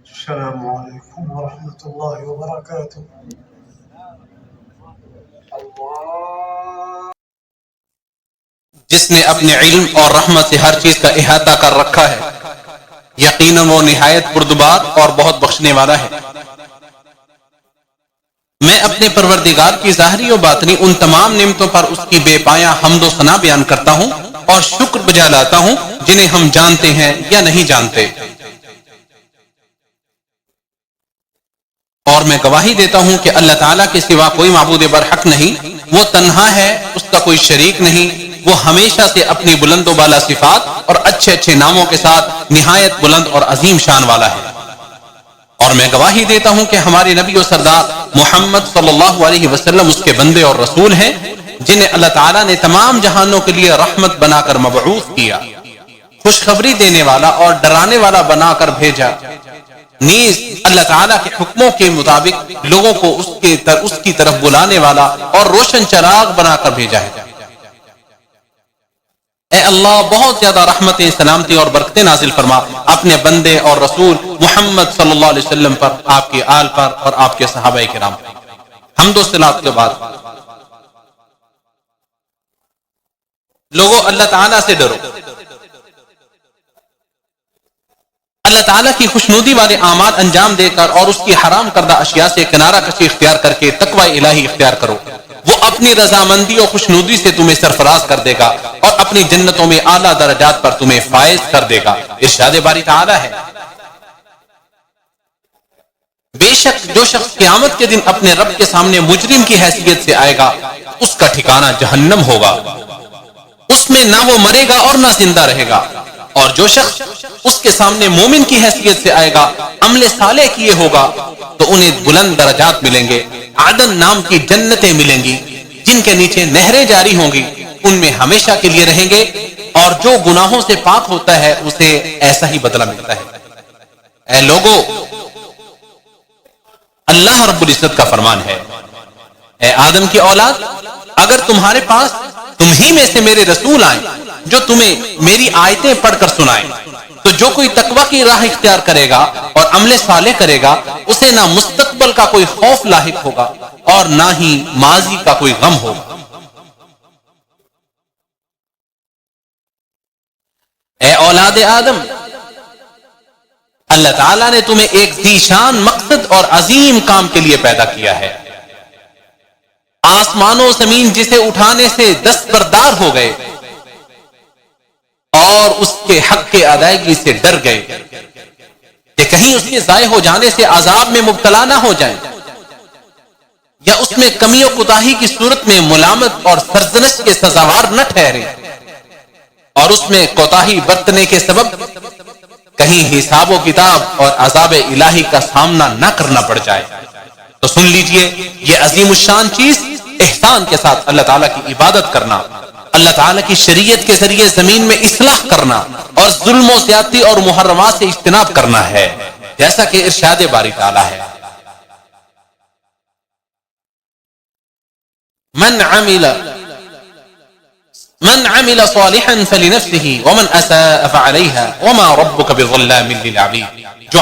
السلام علیکم ورحمۃ اللہ وبرکاتہ۔ جس نے اپنے علم اور رحمت سے ہر چیز کا احاطہ کر رکھا ہے، یقیناً وہ نہایت بردبار اور بہت بخشنے والا ہے۔ میں اپنے پروردگار کی ظاہری و باطنی ان تمام نعمتوں پر اس کی بے پایہ حمد و ثنا بیان کرتا ہوں اور شکر بجا لاتا ہوں جنہیں ہم جانتے ہیں یا نہیں جانتے، اور میں گواہی دیتا ہوں کہ اللہ تعالیٰ کے سوا کوئی معبود برحق نہیں، وہ تنہا ہے، اس کا کوئی شریک نہیں، وہ ہمیشہ سے اپنی بلند و بالا صفات اور اچھے اچھے ناموں کے ساتھ نہایت بلند اور عظیم شان والا ہے۔ اور میں گواہی دیتا ہوں کہ ہمارے نبی و سردار محمد صلی اللہ علیہ وسلم اس کے بندے اور رسول ہیں، جنہیں اللہ تعالیٰ نے تمام جہانوں کے لیے رحمت بنا کر مبعوث کیا، خوشخبری دینے والا اور ڈرانے والا بنا کر بھیجا، نیز اللہ تعالیٰ کے حکموں کے مطابق لوگوں کو اس کی طرف بلانے والا اور روشن چراغ بنا کر بھیجا ہے۔ اے اللہ، بہت زیادہ رحمتیں، سلامتی اور برکتیں نازل فرما اپنے بندے اور رسول محمد صلی اللہ علیہ وسلم پر، آپ کے آل پر اور آپ کے صحابہ کرام پر۔ حمد و صلات کے بعد لوگوں، اللہ تعالیٰ سے ڈرو۔ اللہ تعالیٰ کی خوشنودی والے اعمال انجام دے کر اور اس کی حرام کردہ اشیاء سے کنارہ کشی اختیار کر کے تقوی الہی اختیار کرو۔ وہ اپنی رضامندی اور خوشنودی سے تمہیں سرفراز کر دے گا اور اپنی جنتوں میں اعلیٰ درجات پر تمہیں فائز کر دے گا۔ ارشاد باری تعالیٰ ہے، بے شک جو شخص قیامت کے دن اپنے رب کے سامنے مجرم کی حیثیت سے آئے گا، اس کا ٹھکانہ جہنم ہوگا، اس میں نہ وہ مرے گا اور نہ زندہ رہے گا۔ اور جو شخص اس کے سامنے مومن کی حیثیت سے آئے گا، عمل صالح کیے ہوگا، تو انہیں بلند درجات ملیں گے، عدن نام کی جنتیں ملیں گی جن کے نیچے نہریں جاری ہوں گی، ان میں ہمیشہ کے لیے رہیں گے، اور جو گناہوں سے پاک ہوتا ہے اسے ایسا ہی بدلہ ملتا ہے۔ اے لوگو، اللہ رب العزت کا فرمان ہے، اے آدم کی اولاد، اگر تمہارے پاس تم ہی میں سے میرے رسول آئیں جو تمہیں میری آیتیں پڑھ کر سنائیں، تو جو کوئی تقوی کی راہ اختیار کرے گا اور عمل صالح کرے گا، اسے نہ مستقبل کا کوئی خوف لاحق ہوگا اور نہ ہی ماضی کا کوئی غم ہوگا۔ اے اولاد آدم، اللہ تعالیٰ نے تمہیں ایک ذی شان مقصد اور عظیم کام کے لیے پیدا کیا ہے۔ آسمان و زمین جسے اٹھانے سے دستبردار ہو گئے اور اس کے حق کے ادائیگی سے ڈر گئے کہ کہیں اس کے ضائع ہو جانے سے عذاب میں مبتلا نہ ہو جائیں، یا اس میں کمی و کوتاہی کی صورت میں ملامت اور سرزنش کے سزاوار نہ ٹھہرے، اور اس میں کوتاہی برتنے کے سبب کہیں حساب و کتاب اور عذاب الہی کا سامنا نہ کرنا پڑ جائے۔ تو سن لیجئے، یہ عظیم الشان چیز احسان کے ساتھ اللہ تعالیٰ کی عبادت کرنا، اللہ تعالیٰ کی شریعت کے ذریعے زمین میں اصلاح کرنا اور ظلم و زیادتی اور محرمات سے اجتناب کرنا ہے، جیسا کہ ارشاد باری تعالیٰ ہے، من عمل صالحا فلنفسه ومن اساء فعليها وما ربك بظلام للعبيد۔ جو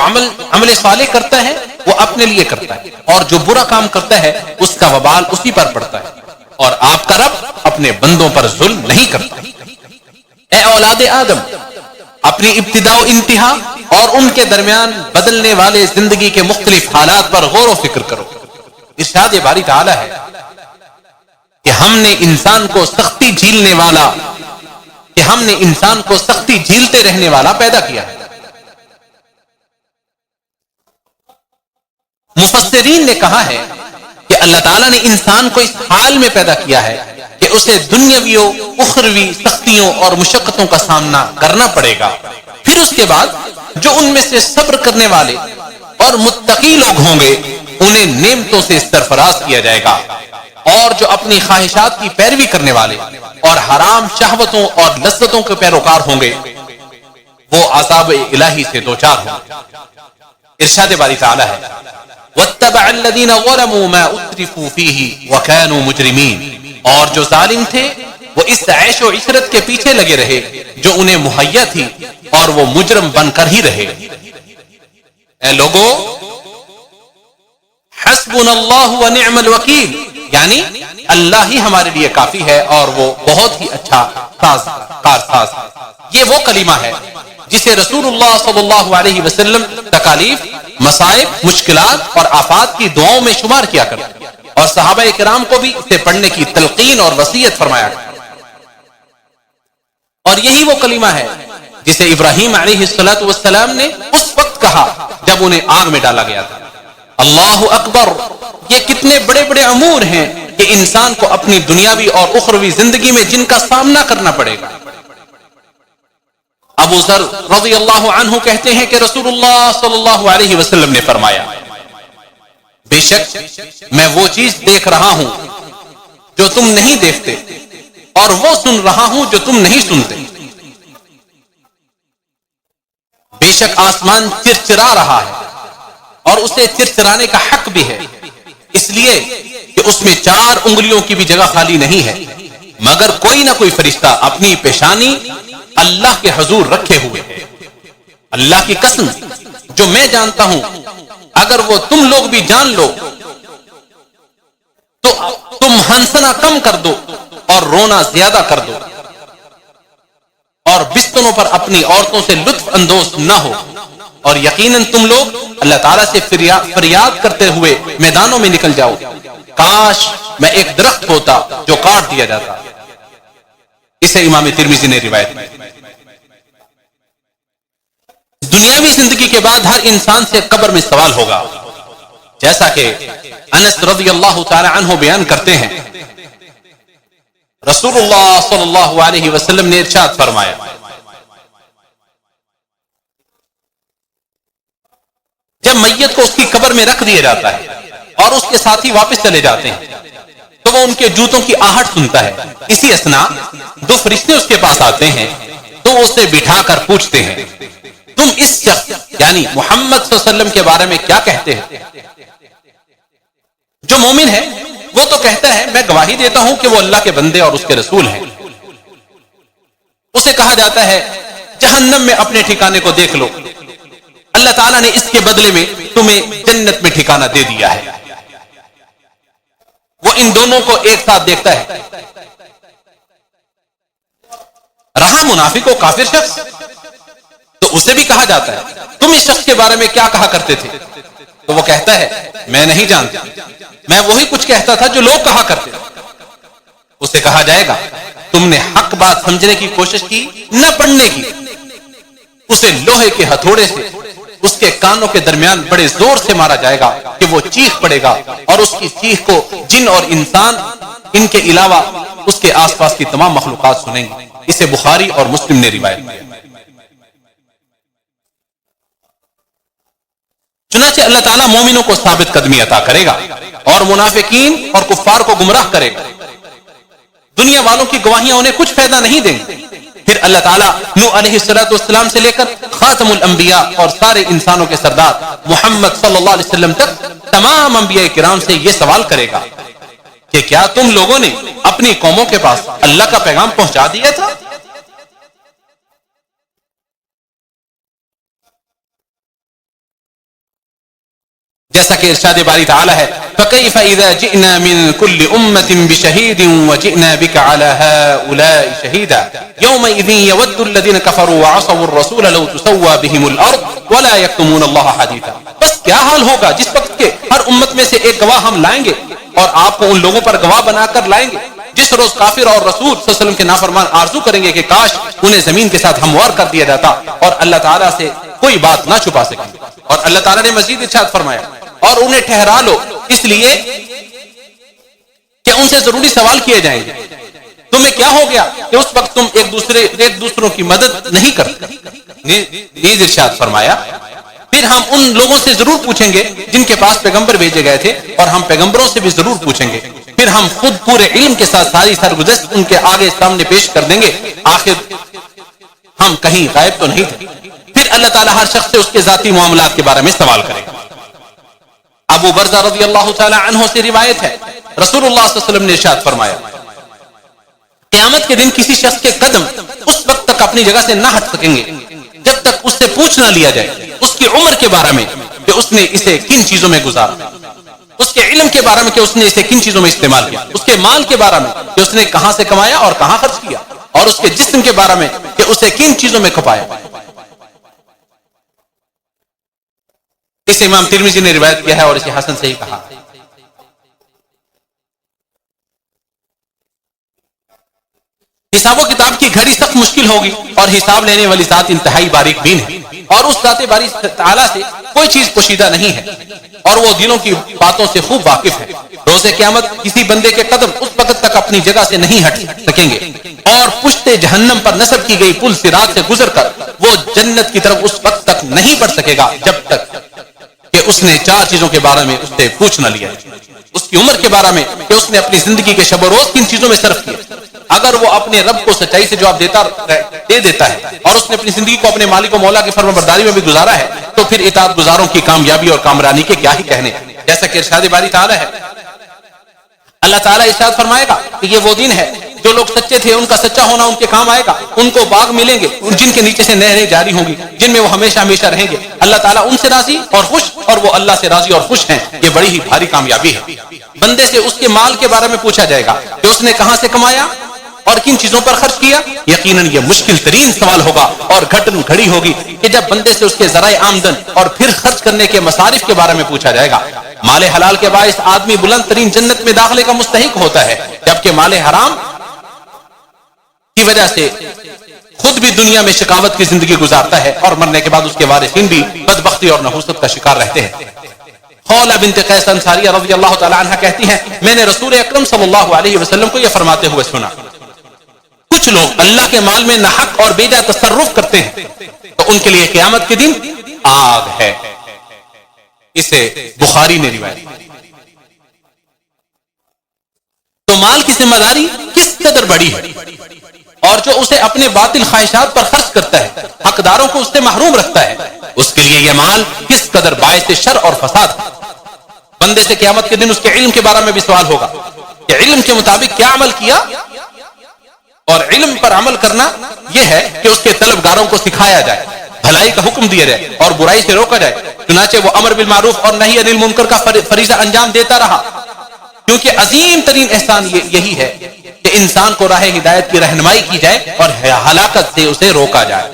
عمل صالح کرتا ہے وہ اپنے لیے کرتا ہے، اور جو برا کام کرتا ہے اس کا وبال اسی پر پڑتا ہے، اور آپ کا رب اپنے بندوں پر ظلم نہیں کرتا۔ اے اولاد آدم، اپنی ابتدا و انتہا اور ان کے درمیان بدلنے والے زندگی کے مختلف حالات پر غور و فکر کرو۔ ارشاد باری تعالیٰ ہے کہ ہم نے انسان کو سختی جھیلتے رہنے والا پیدا کیا ہے۔ مفسرین نے کہا ہے کہ اللہ تعالیٰ نے انسان کو اس حال میں پیدا کیا ہے کہ اسے دنیاوی و اخروی سختیوں اور مشقتوں کا سامنا کرنا پڑے گا، پھر اس کے بعد جو ان میں سے صبر کرنے والے اور متقی لوگ ہوں گے انہیں نعمتوں سے سرفراز کیا جائے گا، اور جو اپنی خواہشات کی پیروی کرنے والے اور حرام شہوتوں اور لذتوں کے پیروکار ہوں گے وہ عذاب الہی سے دوچار ہوں گے۔ ارشاد باری تعالیٰ ہے، وَاتَّبَعَ الَّذِينَ ظَلَمُوا مَا أُتْرِفُوا فِيهِ وَكَانُوا مُجْرِمِينَ، اور جو ظالم تھے وہ اس عیش و عشرت کے پیچھے لگے رہے جو انہیں مہیا تھی، اور وہ مجرم بن کر ہی رہے۔ اے لوگو حسبنا اللہ و نعم الوکیل، یعنی اللہ ہی ہمارے لیے کافی ہے اور وہ بہت ہی اچھا کارساز۔ یہ وہ کلمہ ہے جسے رسول اللہ صلی اللہ علیہ وسلم تکالیف، مصائب، مشکلات اور آفات کی دعاؤں میں شمار کیا کرتے اور صحابہ کرام کو بھی اسے پڑھنے کی تلقین اور وصیت فرمایا کرتے۔ اور یہی وہ کلمہ ہے جسے ابراہیم علیہ السلام نے اس وقت کہا جب انہیں آگ میں ڈالا گیا تھا۔ اللہ اکبر، یہ کتنے بڑے بڑے امور ہیں کہ انسان کو اپنی دنیاوی اور اخروی زندگی میں جن کا سامنا کرنا پڑے گا۔ ابو ذر رضی اللہ عنہ کہتے ہیں کہ رسول اللہ صلی اللہ علیہ وسلم نے فرمایا، بے شک میں وہ چیز دیکھ رہا ہوں جو تم نہیں دیکھتے، اور وہ سن رہا ہوں جو تم نہیں سنتے۔ بے شک آسمان چرچرا رہا ہے اور اسے چرچرانے کا حق بھی ہے، اس لیے کہ اس میں 4 انگلیوں کی بھی جگہ خالی نہیں ہے، مگر کوئی نہ کوئی فرشتہ اپنی پیشانی اللہ کے حضور رکھے ہوئے ہے۔ اللہ کی قسم، جو میں جانتا ہوں اگر وہ تم لوگ بھی جان لو تو تم ہنسنا کم کر دو اور رونا زیادہ کر دو، اور بستروں پر اپنی عورتوں سے لطف اندوز نہ ہو، اور یقیناً تم لوگ اللہ تعالیٰ سے فریاد کرتے ہوئے میدانوں میں نکل جاؤ، کاش میں ایک درخت ہوتا جو کاٹ دیا جاتا۔ اسے امام ترمذی نے روایت کی۔ دنیاوی زندگی کے بعد ہر انسان سے قبر میں سوال ہوگا، جیسا کہ انس رضی اللہ تعالی عنہ بیان کرتے ہیں، رسول اللہ صلی اللہ علیہ وسلم نے ارشاد فرمایا، جب میت کو اس کی قبر میں رکھ دیا جاتا ہے اور اس کے ساتھی واپس چلے جاتے ہیں تو وہ ان کے جوتوں کی آہٹ سنتا ہے۔ اسی اثنا 2 فرشتے اس کے پاس آتے ہیں تو وہ اسے بٹھا کر پوچھتے ہیں، تم اس شخص یعنی محمد صلی اللہ علیہ وسلم کے بارے میں کیا کہتے ہیں؟ جو مومن ہے وہ تو کہتا ہے میں گواہی دیتا ہوں کہ وہ اللہ کے بندے اور اس کے رسول ہیں۔ اسے کہا جاتا ہے جہنم میں اپنے ٹھکانے کو دیکھ لو، اللہ تعالیٰ نے اس کے بدلے میں تمہیں جنت میں ٹھکانہ دے دیا ہے۔ وہ ان دونوں کو ایک ساتھ دیکھتا ہے۔ رہا منافق و کافر شخص تو اسے بھی کہا جاتا ہے تم اس شخص کے بارے میں کیا کہا کرتے تھے؟ تو وہ کہتا ہے میں نہیں جانتا، میں وہی کچھ کہتا تھا جو لوگ کہا کرتے تھے۔ اسے کہا جائے گا تم نے حق بات سمجھنے کی کوشش کی نہ پڑھنے کی۔ اسے لوہے کے ہتھوڑے سے اس کے کانوں کے درمیان بڑے زور سے مارا جائے گا کہ وہ چیخ پڑے گا، اور اس کی چیخ کو جن اور انسان ان کے علاوہ اس کے آس پاس کی تمام مخلوقات سنیں گے۔ اسے بخاری اور مسلم نے روایت کیا۔ چنانچہ اللہ تعالیٰ مومنوں کو ثابت قدمی عطا کرے گا اور منافقین اور کفار کو گمراہ کرے گا۔ دنیا والوں کی گواہیاں انہیں کچھ فائدہ نہیں دیں گے۔ پھر اللہ تعالیٰ نوح علیہ السلام سے لے کر خاتم الانبیاء اور سارے انسانوں کے سردار محمد صلی اللہ علیہ وسلم تک تمام انبیاء کرام سے یہ سوال کرے گا کہ کیا تم لوگوں نے اپنی قوموں کے پاس اللہ کا پیغام پہنچا دیا تھا؟ جیسا کہ ارشاد باری تعالی ہے فَكَيْفَ إِذَا جِئْنَا مِن كُلِّ أُمَّةٍ بِشَهِيدٍ وَجِئْنَا بِكَ عَلَى هَؤُلَاءِ شَهِيدًا يَوْمَئِذٍ يَوَدُّ الَّذِينَ كَفَرُوا وَعَصَوُا الرَّسُولَ لَوْ تُسَوَّى بِهِمُ الْأَرْضُ وَلَا يَكْتُمُونَ اللَّهَ حَدِيثًا۔ بس کیا حال ہوگا جس وقت کے ہر امت میں سے ایک گواہ ہم لائیں گے اور آپ کو ان لوگوں پر گواہ بنا کر لائیں گے جس روز کافر اور رسول صلی اللہ علیہ وسلم کے نافرمان آرزو کریں گے کہ کاش انہیں زمین کے ساتھ ہموار کر دیا جاتا اور اللہ تعالیٰ سے کوئی بات نہ چھپا سکے۔ اور اللہ تعالیٰ نے مزید ارشاد فرمایا اور انہیں ٹھہرا لو اس لیے کہ ان سے ضروری سوال کیے جائیں گے۔ تمہیں کیا ہو گیا کہ اس وقت تم ایک دوسروں کی مدد نہیں کرتے؟ نیز ارشاد فرمایا پھر ہم ان لوگوں سے ضرور پوچھیں گے جن کے پاس پیغمبر بھیجے گئے تھے اور ہم پیغمبروں سے بھی ضرور پوچھیں گے، پھر ہم خود پورے علم کے ساتھ ساری سرگزشت ان کے آگے سامنے پیش کر دیں گے، آخر ہم کہیں غائب تو نہیں تھے۔ پھر اللہ تعالیٰ ہر شخص سے اس کے ذاتی معاملات کے بارے میں سوال کرے گا۔ ابو برزہ رضی اللہ تعالی عنہ سے روایت ہے رسول اللہ صلی اللہ علیہ وسلم نے ارشاد فرمایا قیامت کے دن کسی شخص کے قدم اس وقت تک اپنی جگہ سے نہ ہٹ سکیں گے جب تک اس سے پوچھ نہ لیا جائے اس کی عمر کے بارے میں کہ اس نے اسے کن چیزوں میں گزارا، اس کے علم کے بارے میں کہ اس نے اسے کن چیزوں میں استعمال کیا، اس کے مال کے بارے میں کہ اس نے کہاں سے کمایا اور کہاں خرچ کیا، اور اس کے جسم کے بارے میں کہ اسے کن چیزوں میں کھپایا۔ اسے امام ترمذی نے روایت کیا ہے اور اسے حسن صحیح کہا۔ حساب و کتاب کی گھڑی سخت مشکل ہوگی اور حساب لینے والی ذات انتہائی باریک بین ہے، اور اس ذات باری تعالیٰ سے کوئی چیز پوشیدہ نہیں ہے اور وہ دلوں کی باتوں سے خوب واقف ہے۔ روز قیامت کسی بندے کے قدم اس وقت تک اپنی جگہ سے نہیں ہٹ سکیں گے اور پشت جہنم پر نصب کی گئی پل صراط سے گزر کر وہ جنت کی طرف اس وقت تک نہیں بڑھ سکے گا جب تک کہ اس نے 4 چیزوں کے بارے میں اس سے پوچھ نہ لیا، اس کی عمر کے بارے میں کہ اس نے اپنی زندگی کے شب و روز کن چیزوں میں صرف کیا۔ اگر وہ اپنے رب کو سچائی سے جواب دے دیتا ہے اور اس نے اپنی زندگی کو اپنے مالک و مولا کی فرما برداری میں بھی گزارا ہے تو پھر اطاعت گزاروں کی کامیابی اور کامرانی کے کیا ہی کہنے، جیسا کہ ارشاد باری تعالیٰ ہے۔ اللہ تعالیٰ ارشاد فرمائے گا کہ یہ وہ دن ہے جو لوگ سچے تھے ان کا سچا ہونا ان کے کام آئے گا، ان کو باغ ملیں گے جن کے نیچے سے نہریں جاری ہوں گی جن میں وہ ہمیشہ ہمیشہ رہیں گے۔ اللہ تعالیٰ ان سے راضی اور خوش اور وہ اللہ سے راضی اور خوش ہیں، یہ بڑی ہی بھاری کامیابی ہے۔ بندے سے اس کے مال کے بارے میں پوچھا جائے گا کہ اس نے کہاں سے کمایا اور کن چیزوں پر خرچ کیا۔ یقیناً یہ مشکل ترین سوال ہوگا اور گھٹن گھڑی ہوگی کہ جب بندے سے اس کے ذرائع آمدن اور پھر خرچ کرنے کے مصارف کے بارے میں پوچھا جائے گا۔ مال حلال کے باعث آدمی بلند ترین جنت میں داخلے کا مستحق ہوتا ہے، جبکہ مال حرام کی وجہ سے خود بھی دنیا میں شقاوت کی زندگی گزارتا ہے اور مرنے کے بعد اس کے وارثین بھی بدبختی اور نحوست کا شکار رہتے ہیں۔ خولہ بنت قیس انصاریہ رضی اللہ تعالی عنہ کہتی ہیں میں نے رسول اکرم صلی اللہ علیہ وسلم کو یہ فرماتے ہوئے سنا، کچھ لوگ اللہ کے مال میں ناحق اور بیجا تصرف کرتے ہیں تو ان کے لیے قیامت کے دن آگ ہے۔ اسے بخاری نے روایت۔ تو مال کی ذمہ داری کس قدر بڑی ہے، اور جو اسے اپنے باطل خواہشات پر خرچ کرتا ہے، حقداروں کو اس سے محروم رکھتا ہے، اس کے لیے یہ مال کس قدر باعث شر اور فساد ہے۔ بندے سے قیامت کے دن اس کے علم کے بارے میں بھی سوال ہوگا کہ علم کے مطابق کیا عمل کیا، اور علم پر عمل کرنا یہ ہے کہ اس کے طلبگاروں کو سکھایا جائے، بھلائی کا حکم دیا جائے اور برائی سے روکا جائے، چنانچہ وہ امر بالمعروف اور نہی عن المنکر کا فریضہ انجام دیتا رہا، کیونکہ عظیم ترین احسان یہی ہے کہ انسان کو راہ ہدایت کی رہنمائی کی جائے اور ہلاکت سے اسے روکا جائے۔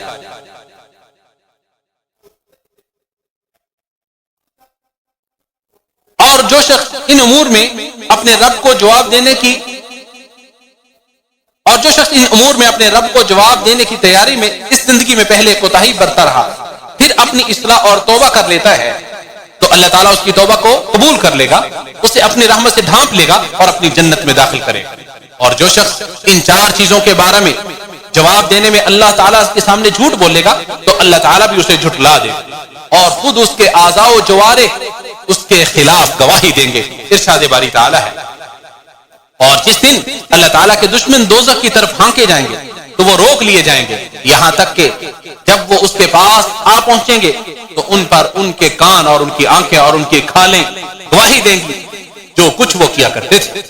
اور جو شخص ان امور میں اپنے رب کو جواب دینے کی تیاری میں اس زندگی میں پہلے کوتاہی برتا رہا، پھر اپنی اصلاح اور توبہ کر لیتا ہے تو اللہ تعالیٰ اس کی توبہ کو قبول کر لے گا، اسے اپنی رحمت سے ڈھانپ لے گا اور اپنی جنت میں داخل کرے گا۔ اور جو شخص ان 4 چیزوں کے بارے میں جواب دینے میں اللہ تعالیٰ کے سامنے جھوٹ بولے گا تو اللہ تعالیٰ بھی اسے جھٹلا دے گا اور خود اس کے اعضاء و جوارح اس کے خلاف گواہی دیں گے۔ ارشاد باری تعالیٰ ہے۔ اور جس دن اللہ تعالیٰ کے دشمن دوزخ کی طرف ہانکے جائیں گے تو وہ روک لیے جائیں گے یہاں تک کہ جب وہ اس کے پاس آ پہنچیں گے تو ان پر ان کے کان اور ان کی آنکھیں اور ان کی کھالیں گواہی دیں گی جو کچھ وہ کیا کرتے تھے۔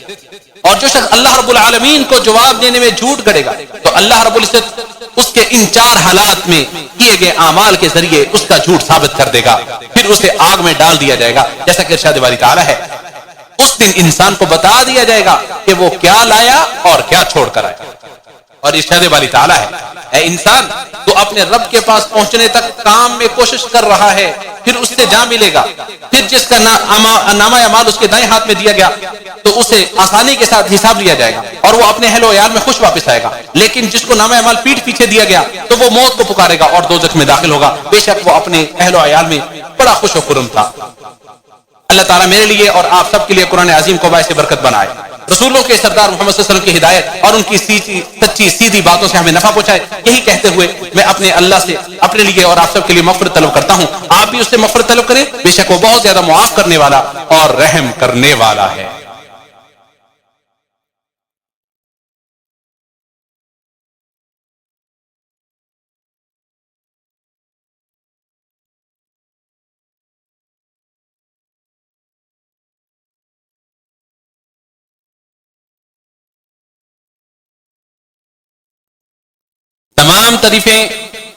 اور جو شخص اللہ رب العالمین کو جواب دینے میں جھوٹ گڑے گا تو اللہ رب العزت اس کے ان 4 حالات میں کیے گئے اعمال کے ذریعے اس کا جھوٹ ثابت کر دے گا، پھر اسے آگ میں ڈال دیا جائے گا، جیسا کہ ارشاد باری تعالیٰ ہے۔ اس دن انسان کو بتا دیا جائے گا کہ وہ کیا لایا اور کیا چھوڑ کر آیا۔ اور ارشاد باری تعالیٰ ہے اے انسان تو اپنے رب کے پاس پہنچنے تک کام میں کوشش کر رہا ہے، پھر اس سے جا ملے گا، پھر جس کا نامہ اعمال اس کے دائیں ہاتھ میں دیا گیا تو اسے آسانی کے ساتھ حساب لیا جائے گا اور وہ اپنے اہل و عیال میں خوش واپس آئے گا، لیکن جس کو نامہ اعمال پیٹھ پیچھے دیا گیا تو وہ موت کو پکارے گا اور دوزخ میں داخل ہوگا، بے شک وہ اپنے اہل و عیال میں بڑا خوش و خرم تھا۔ اللہ تعالیٰ میرے لیے اور آپ سب کے لیے قرآن عظیم کو باعث برکت بنائے، رسولوں کے سردار محمد صلی اللہ علیہ وسلم کی ہدایت اور ان کی سچی سیدھی باتوں سے ہمیں نفع پہنچائے۔ یہی کہتے ہوئے میں اپنے اللہ سے اپنے لیے اور آپ سب کے لیے مغفرت طلب کرتا ہوں، آپ بھی اس سے مغفرت طلب کریں، بے شک وہ بہت زیادہ معاف کرنے والا اور رحم کرنے والا ہے۔ تمام تعریفیں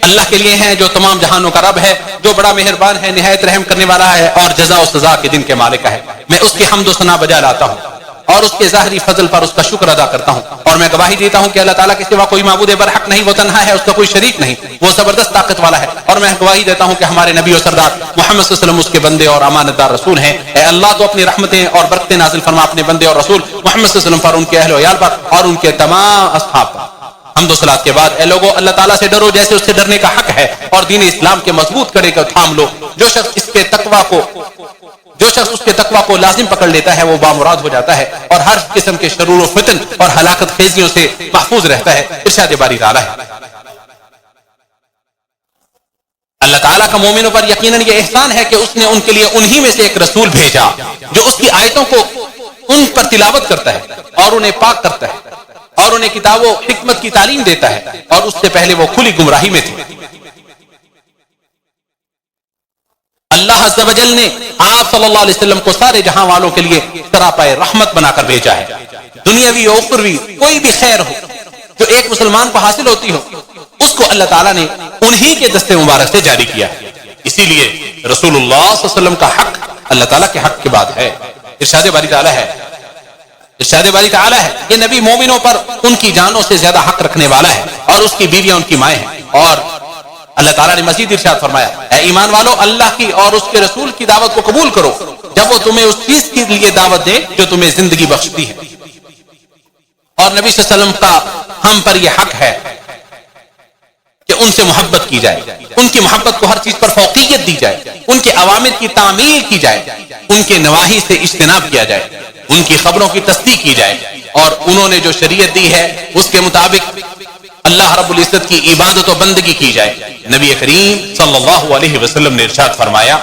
اللہ کے لیے ہیں جو تمام جہانوں کا رب ہے، جو بڑا مہربان ہے، نہایت رحم کرنے والا ہے، اور جزا و سزا کے دن کے مالک ہے۔ میں اس کی حمد و ثنا بجا لاتا ہوں اور اس کے ظاہری فضل پر اس کا شکر ادا کرتا ہوں، اور میں گواہی دیتا ہوں کہ اللہ تعالیٰ کے سوا کوئی معبود برحق نہیں، وہ تنہا ہے، اس کا کوئی شریک نہیں، وہ زبردست طاقت والا ہے، اور میں گواہی دیتا ہوں کہ ہمارے نبی و سردار محمد صلی اللہ علیہ وسلم اس کے بندے اور امانت دار رسول ہیں۔ اے اللہ تو اپنی رحمتیں اور برکتیں نازل فرما اپنے بندے اور رسول محمد صلی اللہ علیہ وسلم پر، ان کے اہل و عیال پر، اور ان کے تمام اصحاب پر۔ حمد و صلات کے بعد اے لوگوں، اللہ تعالیٰ سے ڈرو جیسے اس سے ڈرنے کا حق ہے، اور دین اسلام کے مضبوط کڑے کو تھام لو۔ جو شخص اس کے تقوی کو لازم پکڑ لیتا ہے وہ بامراد ہو جاتا ہے، اور ہر قسم کے شرور و فتن اور ہلاکت خیزیوں سے محفوظ رہتا ہے۔ ارشاد باری تعالیٰ ہے، اللہ تعالیٰ کا مومنوں پر یقیناً یہ احسان ہے کہ اس نے ان کے لیے انہی میں سے ایک رسول بھیجا جو اس کی آیتوں کو ان پر تلاوت کرتا ہے اور انہیں پاک کرتا ہے اور انہیں کتاب و حکمت کی تعلیم دیتا ہے، اور اس سے پہلے وہ کھلی گمراہی میں تھے۔ اللہ عز و جل نے آپ صلی اللہ علیہ وسلم کو سارے جہاں والوں کے لیے سراپائے رحمت بنا کر بھیجا ہے۔ دنیاوی و اخروی کوئی بھی خیر ہو جو ایک مسلمان کو حاصل ہوتی ہو، اس کو اللہ تعالیٰ نے انہی کے دستے مبارک سے جاری کیا ہے۔ اسی لیے رسول اللہ صلی اللہ علیہ وسلم کا حق اللہ تعالیٰ کے حق کے بعد ہے۔ ارشاد باری تعالیٰ ہے، یہ نبی مومنوں پر ان کی جانوں سے زیادہ حق رکھنے والا ہے، اور اس کی بیویاں ان کی مائیں ہیں۔ اور اللہ تعالیٰ نے مزید ارشاد فرمایا، اے ایمان والو، اللہ کی اور اس کے رسول کی دعوت کو قبول کرو جب وہ تمہیں اس چیز کے لیے دعوت دے جو تمہیں زندگی بخشتی ہے۔ اور نبی صلی اللہ علیہ وسلم کا ہم پر یہ حق ہے کہ ان سے محبت کی جائے، ان کی محبت کو ہر چیز پر فوقیت دی جائے، ان کے اوامر کی تعمیل کی جائے، ان کے نواہی سے اجتناب کیا جائے، ان کی خبروں کی تصدیق کی جائے، اور انہوں نے جو شریعت دی ہے اس کے مطابق اللہ رب العزت کی عبادت و بندگی کی جائے۔ نبی کریم صلی اللہ علیہ وسلم نے ارشاد فرمایا،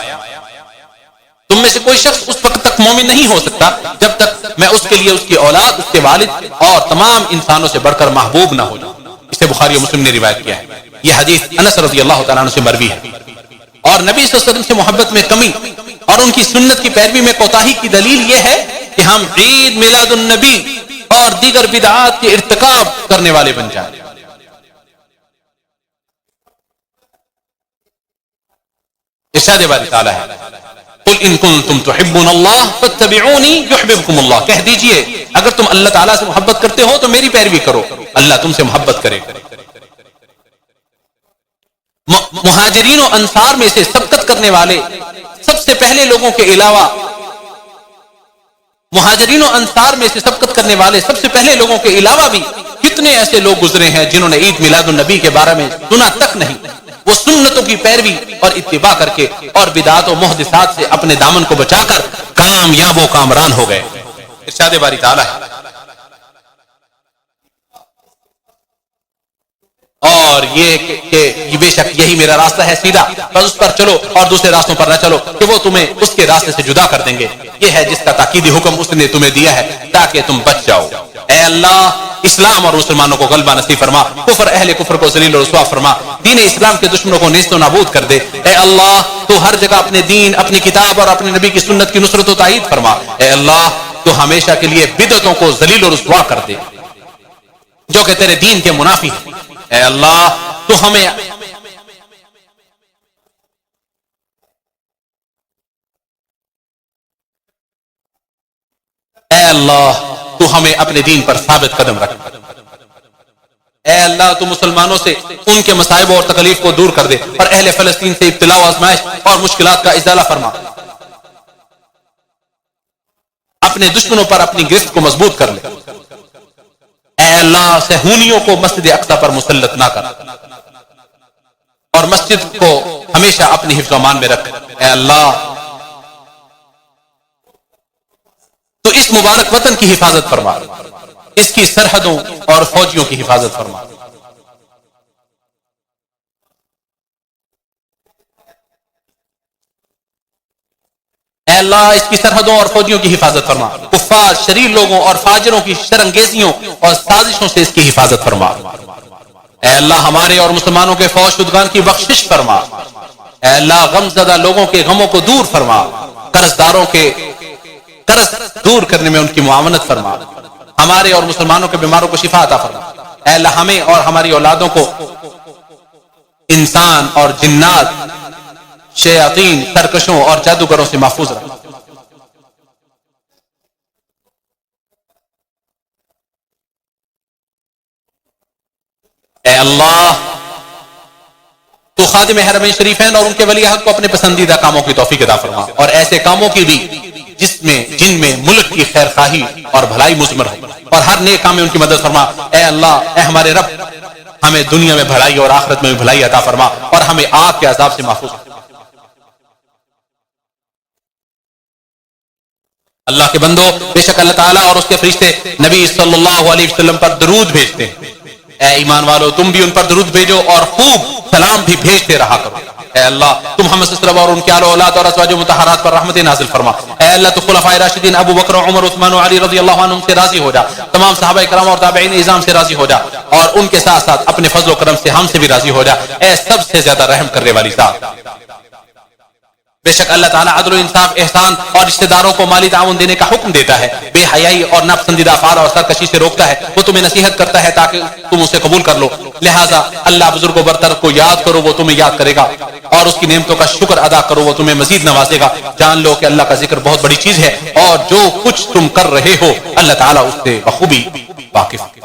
تم میں سے کوئی شخص اس وقت تک مومن نہیں ہو سکتا جب تک میں اس کے لیے اس کی اولاد، اس کے والد اور تمام انسانوں سے بڑھ کر محبوب نہ ہو جاؤں۔ اسے بخاری و مسلم نے روایت کیا ہے۔ یہ حدیث انس رضی اللہ تعالیٰ عنہ سے مروی ہے۔ اور نبی صلی اللہ علیہ وسلم سے محبت میں کمی اور ان کی سنت کی پیروی میں کوتاہی کی دلیل یہ ہے کہ ہم عید میلاد النبی اور دیگر بدعات کے ارتکاب کرنے والے بن جائیں۔ ارشاد باری تعالیٰ ہے، قل ان کنتم تحبون اللہ فاتبعونی یحببکم اللہ، کہہ دیجئے اگر تم اللہ تعالیٰ سے محبت کرتے ہو تو میری پیروی کرو، اللہ تم سے محبت کرے۔ مہاجرین و انصار میں سے سبقت کرنے والے سب سے پہلے لوگوں کے علاوہ مہاجرین و انصار میں سے سبقت کرنے والے سب سے پہلے لوگوں کے علاوہ بھی کتنے ایسے لوگ گزرے ہیں جنہوں نے عید میلاد النبی کے بارے میں سنا تک نہیں۔ وہ سنتوں کی پیروی اور اتباع کر کے اور بدعات و محدثات سے اپنے دامن کو بچا کر کامیاب و کامران ہو گئے۔ ارشاد باری تعالیٰ ہے، اور یہ کہ بے شک یہی میرا راستہ ہے سیدھا، بس اس پر چلو اور دوسرے راستوں پر نہ چلو کہ وہ تمہیں اس کے راستے سے جدا کر دیں گے۔ یہ ہے جس کا تاکیدی حکم اس نے تمہیں دیا ہے تاکہ تم بچ جاؤ۔ اے اللہ، اسلام اور مسلمانوں کو غلبہ نصیب فرما، کفر اہل کفر کو ذلیل و رسوا فرما، دین اسلام کے دشمنوں کو نیست و نابود کر دے۔ اے اللہ، تو ہر جگہ اپنے دین، اپنی کتاب اور اپنے نبی کی سنت کی نصرت و تائید فرما۔ اے اللہ، تو ہمیشہ کے لیے بدعتوں کو ذلیل و رسوا کر دے جو کہ تیرے دین کے منافی ہے۔ اے اللہ، تو ہمیں اپنے دین پر ثابت قدم رکھ۔ اے اللہ، تو مسلمانوں سے ان کے مصائب اور تکلیف کو دور کر دے، اور اہل فلسطین سے ابتلا و آزمائش اور مشکلات کا ازالہ فرما۔ اپنے دشمنوں پر اپنی گرفت کو مضبوط کر لے۔ اے اللہ، صہیونیوں کو مسجد اقصی پر مسلط نہ کر، اور مسجد کو ہمیشہ اپنی حفظ و امان میں رکھ۔ اے اللہ، تو اس مبارک وطن کی حفاظت فرما، اس کی سرحدوں اور فوجیوں کی حفاظت فرما۔ اے اللہ، اس کی سرحدوں اور فوجیوں کی حفاظت فرما، کفار، شریر لوگوں اور فاجروں کی شرانگیزیوں اور سازشوں سے اس کی حفاظت فرما۔ اے اللہ، ہمارے اور مسلمانوں کے فوج شدگان کی بخشش فرما۔ اے اللہ، غم زدہ لوگوں کے غموں کو دور فرما، قرض داروں کے قرض دور کرنے میں ان کی معاونت فرما، ہمارے اور مسلمانوں کے بیماروں کو شفا عطا فرما۔ اے اللہ، ہمیں اور ہماری اولادوں کو انسان اور جنات، شیاطین، سرکشوں اور جادوگروں سے محفوظ رکھے۔ اے اللہ تو خادم حرمین شریفین اور ان کے ولی عہد کو اپنے پسندیدہ کاموں کی توفیق عطا فرما، اور ایسے کاموں کی بھی جن میں ملک کی خیر خواہی اور بھلائی مضمر ہو، اور ہر نیک کام میں ان کی مدد فرما۔ اے اللہ، اے ہمارے رب، ہمیں دنیا میں بھلائی اور آخرت میں بھی بھلائی عطا فرما، اور ہمیں آگ کے عذاب سے محفوظ فرما۔ اللہ کے بندو، بے شک اللہ تعالیٰ اور اس کے فرشتے نبی صلی اللہ علیہ وسلم پر درود بھیجتے ہیں۔ اے ایمان والو، تم بھی ان پر درود بھیجو اور خوب سلام بھی بھیجتے رہا کرو۔ اے اللہ، تم محمد صلی اللہ علیہ وسلم اور ان کے آل و اولاد اور ازواج مطہرات پر رحمت نازل فرما۔ اے اللہ، تو خلفائے راشدین ابو بکر، عمر، عثمان و علی رضی اللہ عنہم سے راضی ہو جا، تمام صحابہ کرام اور تابعین اعظام سے راضی ہو جا، اور ان کے ساتھ ساتھ اپنے فضل و کرم سے ہم سے بھی راضی ہو جا، اے سب سے زیادہ رحم کرنے والی ذات۔ بے شک اللہ تعالیٰ عدل و انصاف، احسان اور رشتہ داروں کو مالی تعاون دینے کا حکم دیتا ہے، بے حیائی اور ناپسندیدہ افعال اور سرکشی سے روکتا ہے، وہ تمہیں نصیحت کرتا ہے تاکہ تم اسے قبول کر لو۔ لہٰذا اللہ بزرگ و برتر کو یاد کرو، وہ تمہیں یاد کرے گا، اور اس کی نعمتوں کا شکر ادا کرو، وہ تمہیں مزید نوازے گا۔ جان لو کہ اللہ کا ذکر بہت بڑی چیز ہے، اور جو کچھ تم کر رہے ہو اللہ تعالیٰ اس سے بخوبی واقف ہے۔